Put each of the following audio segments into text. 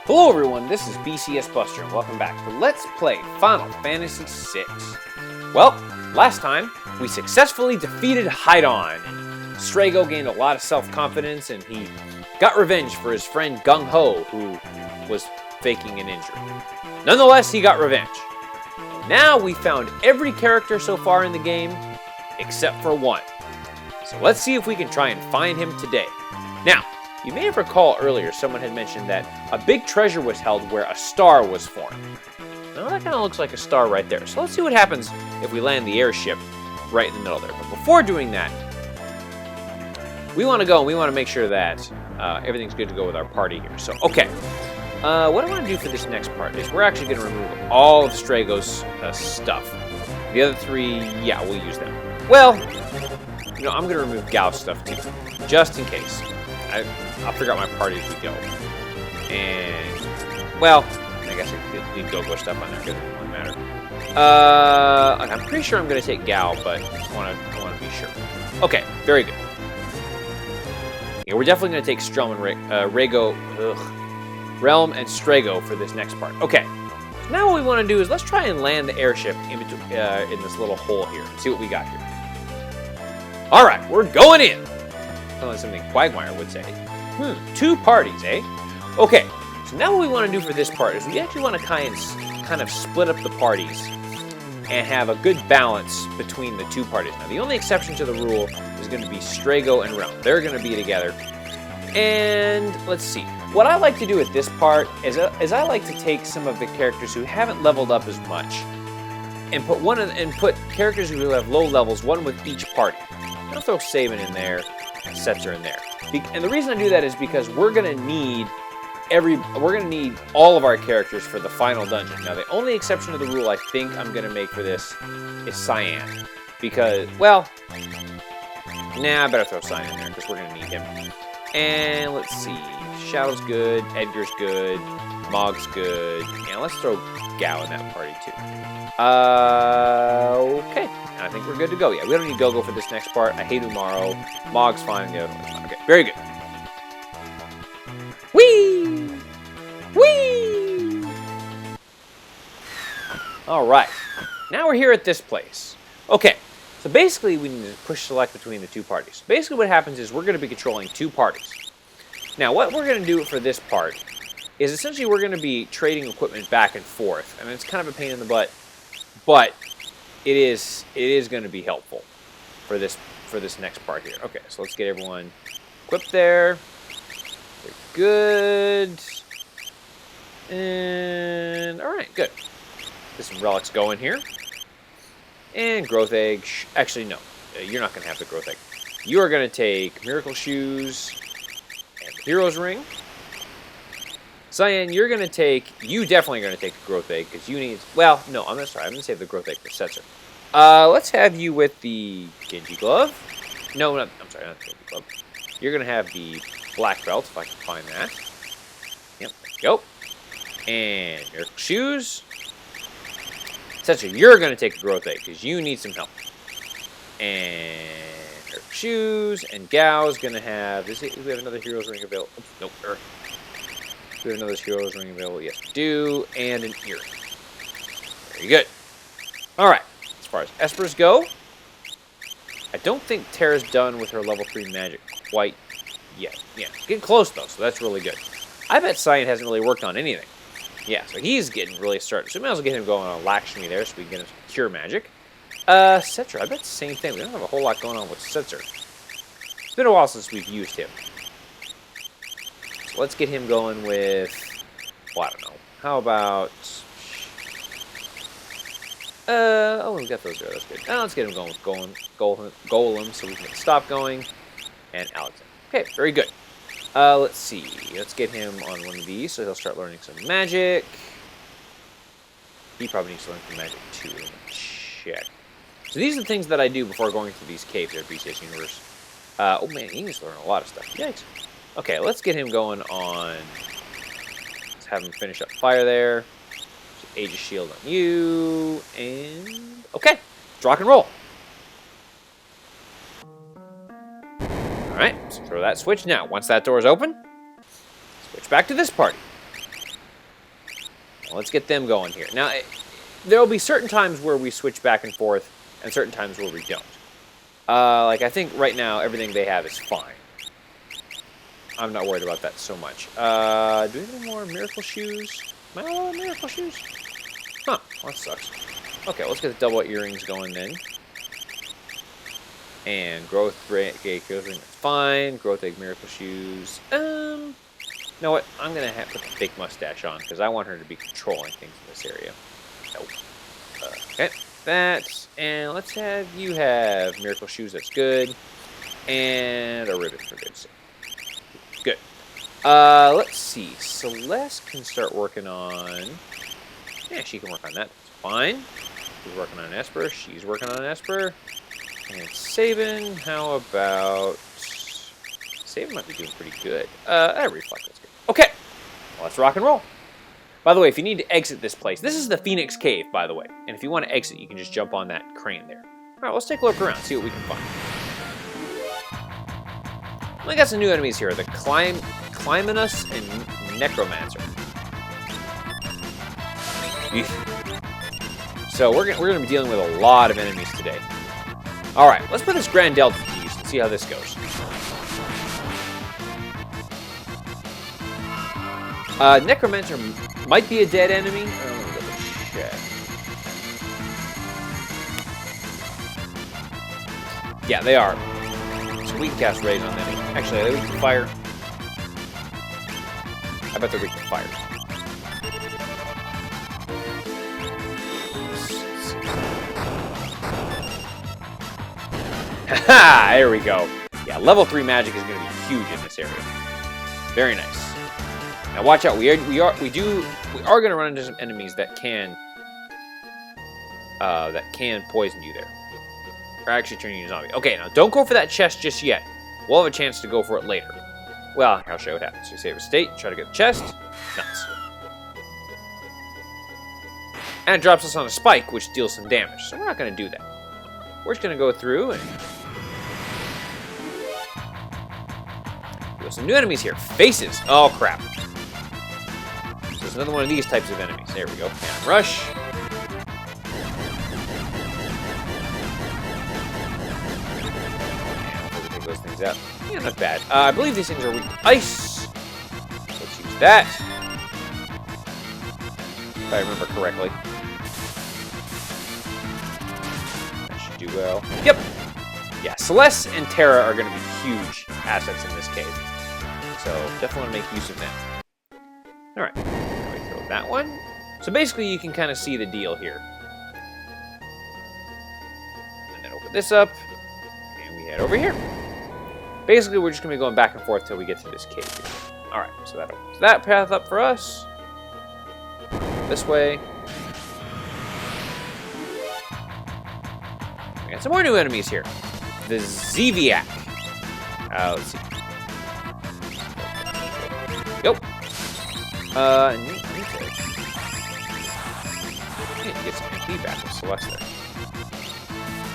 Hello everyone, this is BCS Buster, and welcome back to Let's Play Final Fantasy VI. Well, last time, we successfully defeated Hydon, and Strago gained a lot of self-confidence, and he got revenge for his friend Gung Ho, who was faking an injury. Nonetheless, he got revenge. And now we found every character so far in the game, except for one. So let's see if we can try and find him today. Now, you may have recalled earlier someone had mentioned that a big treasure was held where a star was formed. Well, that kind of looks like a star right there. So let's see what happens if we land the airship right in the middle there. But before doing that, we want to go and we want to make sure that everything's good to go with our party here. So, okay. What I want to do for this next part is we're actually going to remove all of Strago's stuff. The other three, yeah, we'll use them. Well, you know, I'm going to remove Gao's stuff too, just in case. I'll figure out my party as we go. And, well, I guess I could leave Go-Go stuff on there because it doesn't matter. I'm pretty sure I'm going to take Gao, but I want to be sure. Okay, very good. Yeah, we're definitely going to take Strum and Relm and Strago for this next part. Okay, so now what we want to do is let's try and land the airship in this little hole here and see what we got here. All right, we're going in. Like something Quagmire would say. 2 parties, eh? Okay, so now what we want to do for this part is we actually want to kind of split up the parties and have a good balance between the 2 parties. Now, the only exception to the rule is going to be Strago and Relm. They're going to be together. And let's see. What I like to do at this part is I like to take some of the characters who haven't leveled up as much and put characters who have low levels, one with each party. I'll throw Sabin in there. Sets are in there, and the reason I do that is because we're gonna need all of our characters for the final dungeon. Now, the only exception to the rule I think I'm gonna make for this is Cyan, because, well, I better throw Cyan in there because we're gonna need him. And let's see, Shadow's good, Edgar's good, Mog's good, and let's throw Gao in that party too. Okay. I think we're good to go. Yeah, we don't need Go-Go for this next part. I hate Umaro. Mog's fine. The other one's fine. Okay, very good. Whee! Whee! All right. Now we're here at this place. Okay, so basically we need to push select between the 2 parties. Basically what happens is we're going to be controlling 2 parties. Now, what we're going to do for this part is essentially we're going to be trading equipment back and forth. And it's kind of a pain in the butt, but it is going to be helpful for this next part here. Okay, so let's get everyone equipped there. They're good. And all right, good. There's some relics going here. And growth egg. Actually, no, you're not going to have the growth egg. You are going to take miracle shoes and hero's ring. Cyan, you definitely going to take the growth egg because you need. Well, no, I'm going to save the growth egg for Setzer. Let's have you with the Genji glove. No, I'm sorry, not the Genji glove. You're going to have the black belt, if I can find that. Yep, there you go. And your shoes. Essentially, you're going to take the growth egg, because you need some help. And your shoes, and Gao's going to have... Do we have another hero's ring available? Nope. Do we have another hero's ring available? Yes, we do. And an earring. Very good. All right. As far as Espers go, I don't think Terra's done with her level 3 magic quite yet. Yeah, getting close though, so that's really good. I bet Cyan hasn't really worked on anything. Yeah, so he's getting really started. So we might as well get him going on Lakshmi there so we can get him cure magic. Setzer, I bet the same thing. We don't have a whole lot going on with Setzer. It's been a while since we've used him. So let's get him going with, well, I don't know. How about... we got those there. That's good. Now let's get him going with Golem so we can stop going. And Alexander. Okay, very good. Let's see. Let's get him on one of these so he'll start learning some magic. He probably needs to learn some magic too. Let me check. So these are the things that I do before going through these caves here at BCS Universe. Oh man, he needs to learn a lot of stuff. Yikes. Okay, let's get him going on. Let's have him finish up fire there. Aegis shield on you, and okay, let's rock and roll. All right, so throw that switch now. Once that door is open, switch back to this party. Let's get them going here. Now, there will be certain times where we switch back and forth, and certain times where we don't. Like, I think right now, everything they have is fine. I'm not worried about that so much. Do we have any more miracle shoes? Am I allowed miracle shoes? Huh, well, that sucks. Okay, let's get the double earrings going then. And growth ring, that's fine. Growth egg miracle shoes. You know what? I'm gonna have to put the fake mustache on because I want her to be controlling things in this area. Nope. Okay, that, and let's have you have miracle shoes. That's good, and a ribbon for good. Good. Let's see. Celeste can start working on. Yeah, she can work on that. That's fine. She's working on an Esper. She's working on an Esper. And Sabin, how about... Sabin might be doing pretty good. Reflect, that's good. Okay, well, let's rock and roll. By the way, if you need to exit this place, this is the Phoenix Cave, by the way. And if you want to exit, you can just jump on that crane there. All right, let's take a look around, see what we can find. We got some new enemies here. The Climbinus and Necromancer. So we're gonna be dealing with a lot of enemies today. All right, let's put this Grand Delta to use and see how this goes. Necromancer might be a dead enemy. Oh, let me check. Yeah, they are. So we can cast Raise on them. Actually, are they weak to fire? I bet they're weak to fire. Haha! There we go. Yeah, level 3 magic is going to be huge in this area. Very nice. Now watch out. We are going to run into some enemies that can poison you there, or actually turn you into a zombie. Okay, now don't go for that chest just yet. We'll have a chance to go for it later. Well, I'll show you what happens. You save a state, try to get the chest. Nuts. And it drops us on a spike, which deals some damage. So we're not going to do that. We're just going to go through and... There's some new enemies here. Faces. Oh, crap. So there's another one of these types of enemies. There we go. And rush. And take those things out. Yeah, not bad. I believe these things are weak to ice. Let's use that. If I remember correctly. Do well. Yep. Yeah, Celeste and Terra are going to be huge assets in this cave. So definitely want to make use of them. Alright. Now we throw that one. So basically you can kind of see the deal here. And then open this up. And we head over here. Basically we're just going to be going back and forth till we get to this cave here. Alright, so that opens that path up for us. This way. We got some more new enemies here. The Zeviak. Let's see. Yep. I need to get some MP back with Celeste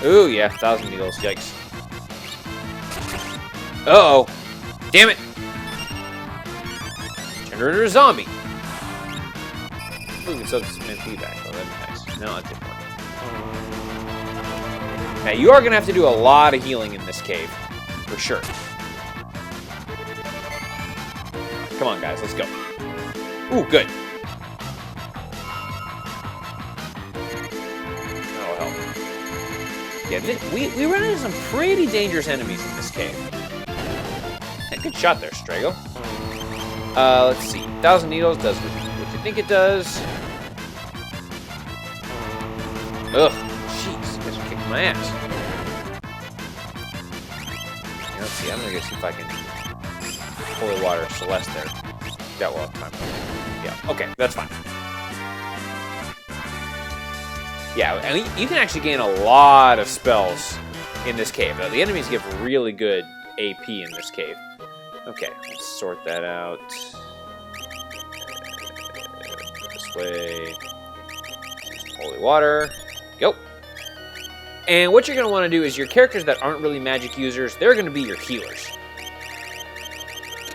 there. Ooh, yeah, 1,000 needles. Yikes. Uh-oh. Damn it. Turned her into a zombie. Ooh, we can still get some MP back. Oh, that'd be nice. No, that didn't work. Now, you are going to have to do a lot of healing in this cave, for sure. Come on, guys, let's go. Ooh, good. That'll help. Yeah, we run into some pretty dangerous enemies in this cave. Yeah, good shot there, Strago. Let's see. 1,000 needles does what you think it does. Ugh. My ass. Yeah, let's see. I'm gonna go see if I can holy water Celeste there. That will have time. Yeah. Okay, that's fine. Yeah, and you can actually gain a lot of spells in this cave. Though the enemies give really good AP in this cave. Okay, let's sort that out. This way. Holy water. Go. And what you're going to want to do is your characters that aren't really magic users, they're going to be your healers.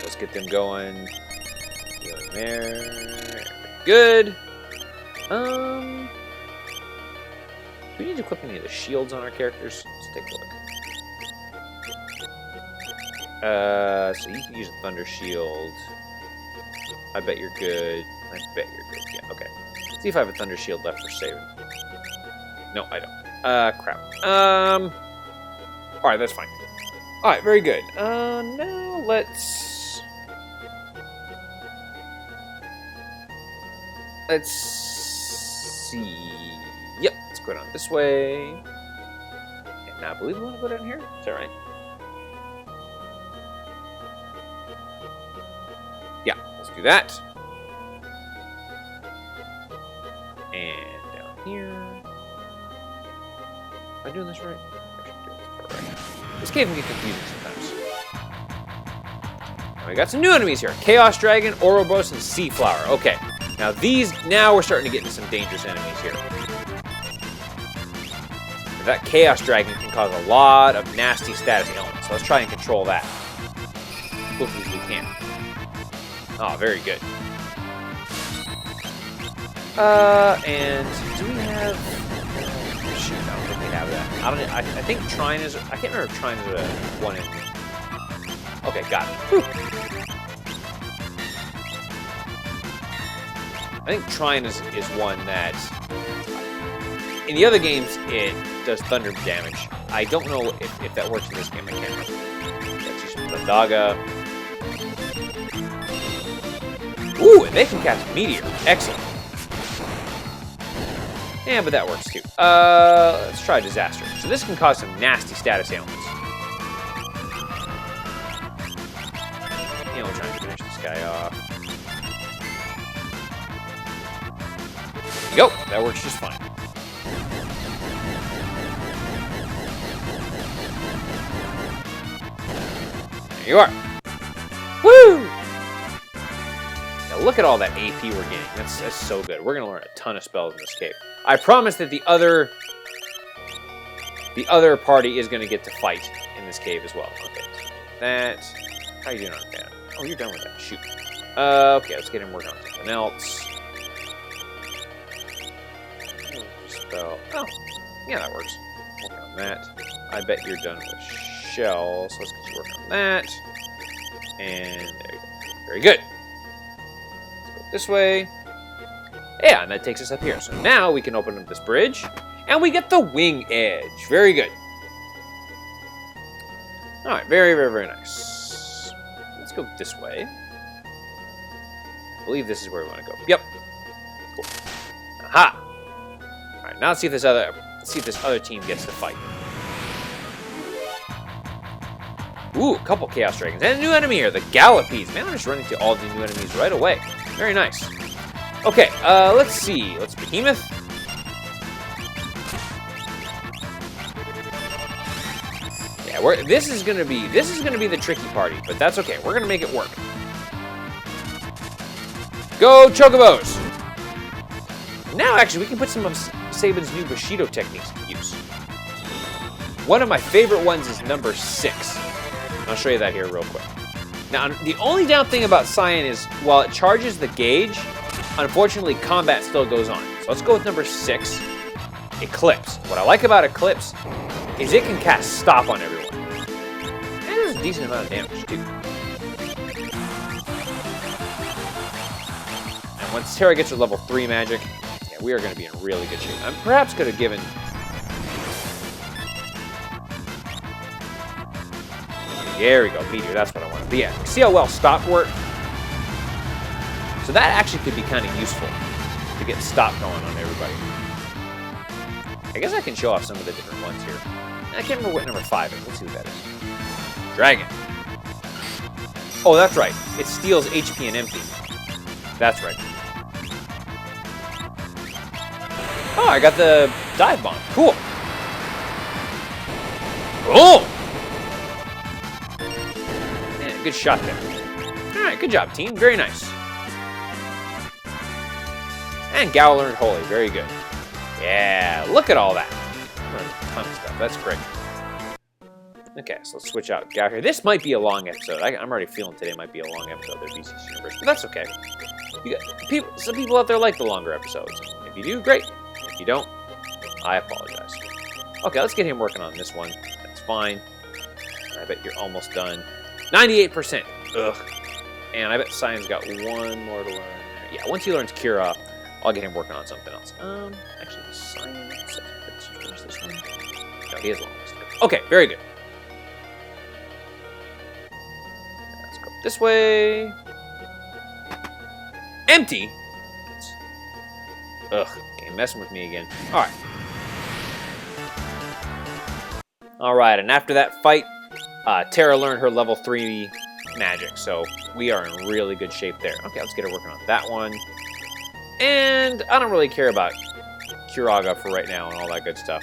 Let's get them going. Healing there. Good. Do we need to equip any of the shields on our characters? Let's take a look. So you can use a Thunder Shield. I bet you're good. I bet you're good. Yeah, okay. See if I have a Thunder Shield left for saving. No, I don't. Crap. Alright, that's fine. Alright, very good. Now let's... Let's see... Yep, let's go down this way. And now I believe we want to go down here. Is that right? Yeah, let's do that. And down here. Am I doing this right? I should do this part right. This cave can get confusing sometimes. Now we got some new enemies here. Chaos Dragon, Ouroboros, and Sea Flower. Okay. Now we're starting to get into some dangerous enemies here. That Chaos Dragon can cause a lot of nasty status ailments, so let's try and control that as quickly as we can. Oh, very good. And do we have... shoot, I don't think we have that. I think Trine is... I can't remember if Trine is a one in... Okay, got it. Whew. I think Trine is one that... In the other games, it does thunder damage. I don't know if that works in this game. I can't remember. Let's use Thundaga. Ooh, and they can cast Meteor. Excellent. Yeah, but that works too. Let's try Disaster. So this can cause some nasty status ailments. Yeah, we'll try and finish this guy off. There you go. That works just fine. There you are. Woo! Now look at all that AP we're getting. That's so good. We're gonna learn a ton of spells in this cave. I promise that the other party is gonna get to fight in this cave as well. Okay. That. How you doing on that? Oh, you're done with that. Shoot. Okay, let's get him working on something else. Spell. Oh, yeah, that works. Working on that. I bet you're done with shells. Let's get you working on that. And there you go. Very good. Let's go this way. Yeah, and that takes us up here. So now we can open up this bridge, and we get the wing edge. Very good. All right, very, very, very nice. Let's go this way. I believe this is where we want to go. Yep. Cool. Aha. All right, now let's see if this other team gets to fight. Ooh, a couple Chaos Dragons. And a new enemy here, the Gallopedes. Man, I'm just running to all the new enemies right away. Very nice. Okay, let's see. Let's Behemoth. Yeah, this is gonna be the tricky party, but that's okay. We're gonna make it work. Go Chocobos! Now, actually, we can put some of Sabin's new Bushido techniques to use. One of my favorite ones is number 6. I'll show you that here real quick. Now, the only down thing about Cyan is, while it charges the gauge, unfortunately, combat still goes on. So let's go with number 6, Eclipse. What I like about Eclipse is it can cast Stop on everyone. And it does a decent amount of damage, too. And once Terra gets her level 3 magic, yeah, we are going to be in really good shape. I perhaps could have given... There we go, Meteor, that's what I wanted. But yeah, see how well Stop worked? So that actually could be kind of useful to get Stop going on everybody. I guess I can show off some of the different ones here. I can't remember what number 5 is. Let's see what that is. Dragon. Oh, that's right. It steals HP and empty. That's right. Oh, I got the dive bomb. Cool. Oh! Man, good shot there. All right, good job, team. Very nice. And Gao learned Holy. Very good. Yeah, look at all that. Learned a ton of stuff. That's great. Okay, so let's switch out Gao here. This might be a long episode. I'm already feeling today might be a long episode of their BCC Universe, but that's okay. Some people out there like the longer episodes. If If you do, great. If you don't, I apologize. Okay, let's get him working on this one. That's fine. I bet you're almost done. 98%. Ugh. And I bet Cyan's got one more to learn. Yeah, once he learns Cura, I'll get him working on something else. Actually, Cyan, let's finish this one. No, he has long ways to go. Okay, very good. Let's go this way. Empty? Ugh, okay, messing with me again. Alright. Alright, and after that fight, Terra learned her level 3 magic, so we are in really good shape there. Okay, let's get her working on that one. And I don't really care about Curaga for right now and all that good stuff.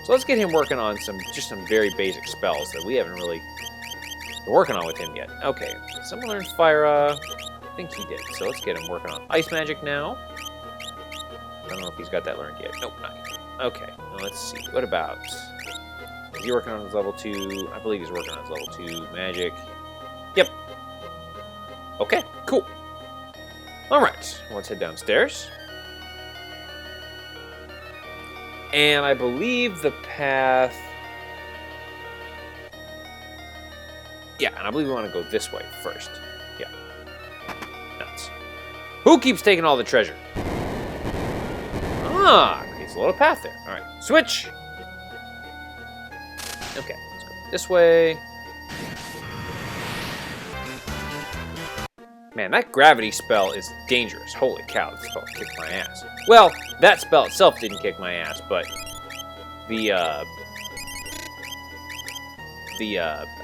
So let's get him working on just some very basic spells that we haven't really been working on with him yet. Okay, someone learned Fire, I think he did. So let's get him working on Ice Magic now. I don't know if he's got that learned yet. Nope, not yet. Okay, now let's see. What about... Is he working on his level 2? I believe he's working on his level 2 magic. Yep. Okay, cool. Alright, let's head downstairs. And I believe the path... Yeah, and I believe we want to go this way first. Yeah. Nuts. Who keeps taking all the treasure? Ah, creates a little path there. Alright, switch! Okay, let's go this way. Man, that gravity spell is dangerous. Holy cow, this spell kicked my ass. Well, that spell itself didn't kick my ass, but the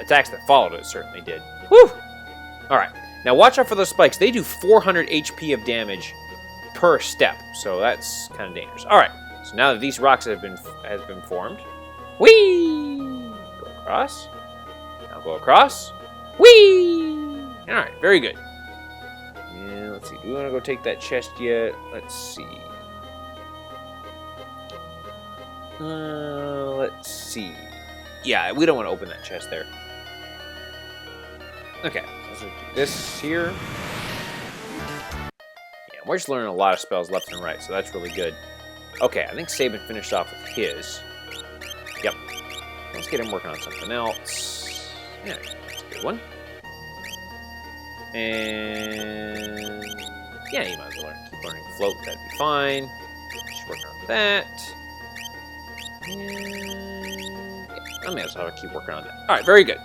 attacks that followed it certainly did. Whew! Alright, now watch out for those spikes. They do 400 HP of damage per step, so that's kind of dangerous. Alright, so now that these rocks has been formed, whee! Go across. Now go across. Whee! Alright, very good. Yeah, let's see. Do we want to go take that chest yet? Let's see. Let's see. Yeah, we don't want to open that chest there. Okay, let's do this here. Yeah, we're just learning a lot of spells left and right, so that's really good. Okay, I think Sabin finished off with his. Yep. Let's get him working on something else. Yeah, that's a good one. And yeah, you might as well keep learning float. That'd be fine. Just working on that. And yeah, I may as well keep working on that. All right, very good.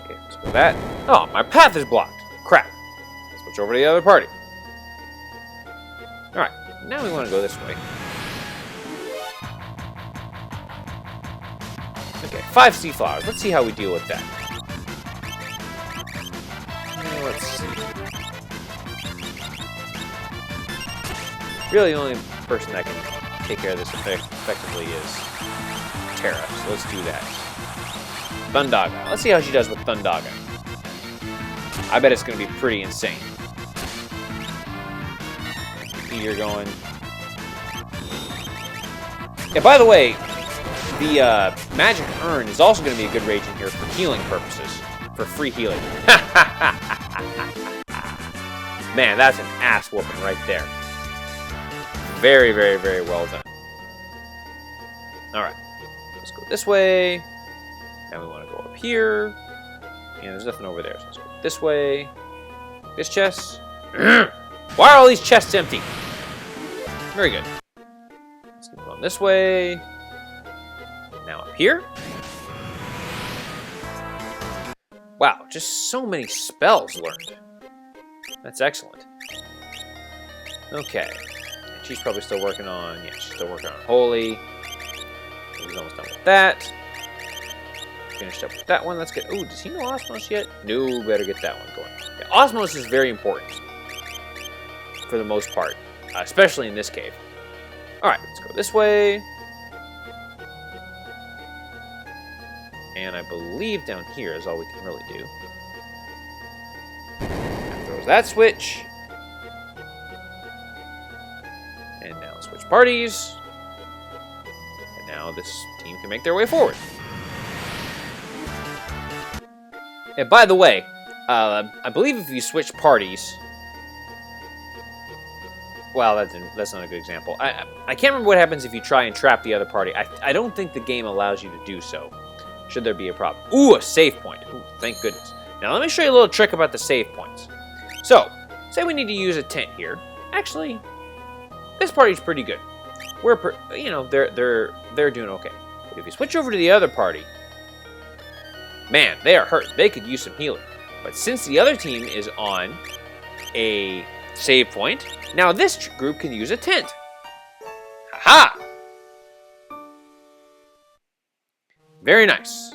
Okay, let's go that. Oh, my path is blocked. Crap. Let's switch over to the other party. All right, now we want to go this way. Okay, 5 sea flowers. Let's see how we deal with that. Let's see. Really, the only person that can take care of this effectively is Terra, so let's do that. Thundaga. Let's see how she does with Thundaga. I bet it's going to be pretty insane. You're going. Yeah, by the way, the magic urn is also going to be a good rage in here for healing purposes. For free healing. Man, that's an ass whooping right there. Very, very, very well done. Alright. Let's go this way. Now we want to go up here. And there's nothing over there. So let's go this way. This chest. Why are all these chests empty? Very good. Let's go on this way. Now up here. Wow, just so many spells learned. That's excellent. Okay. And she's probably still working on... Yeah, she's still working on Holy. He's almost done with that. Finished up with that one. Let's get... Ooh, does he know Osmos yet? No, better get that one going. Yeah, Osmos is very important. For the most part. Especially in this cave. Alright, let's go this way. And I believe down here is all we can really do. That throws that switch. And now switch parties. And now this team can make their way forward. And by the way, I believe if you switch parties, Well, that's not a good example. I can't remember what happens if you try and trap the other party. I don't think the game allows you to do so, should there be a problem. Ooh, a save point. Ooh, thank goodness. Now, let me show you a little trick about the save points. So, say we need to use a tent here. Actually, this party's pretty good. They're doing okay. But if you switch over to the other party, man, they are hurt. They could use some healing. But since the other team is on a save point, now this group can use a tent. Ha-ha! Very nice.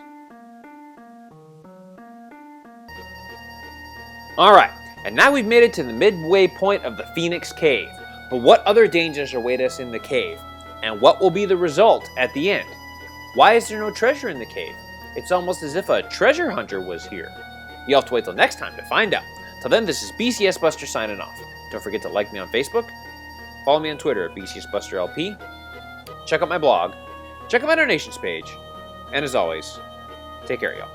Alright, and now we've made it to the midway point of the Phoenix Cave. But what other dangers await us in the cave? And what will be the result at the end? Why is there no treasure in the cave? It's almost as if a treasure hunter was here. You'll have to wait till next time to find out. Till then, this is BCS Buster signing off. Don't forget to like me on Facebook, follow me on Twitter at BCSBusterLP, check out my blog, check out my donations page, and as always, take care, y'all.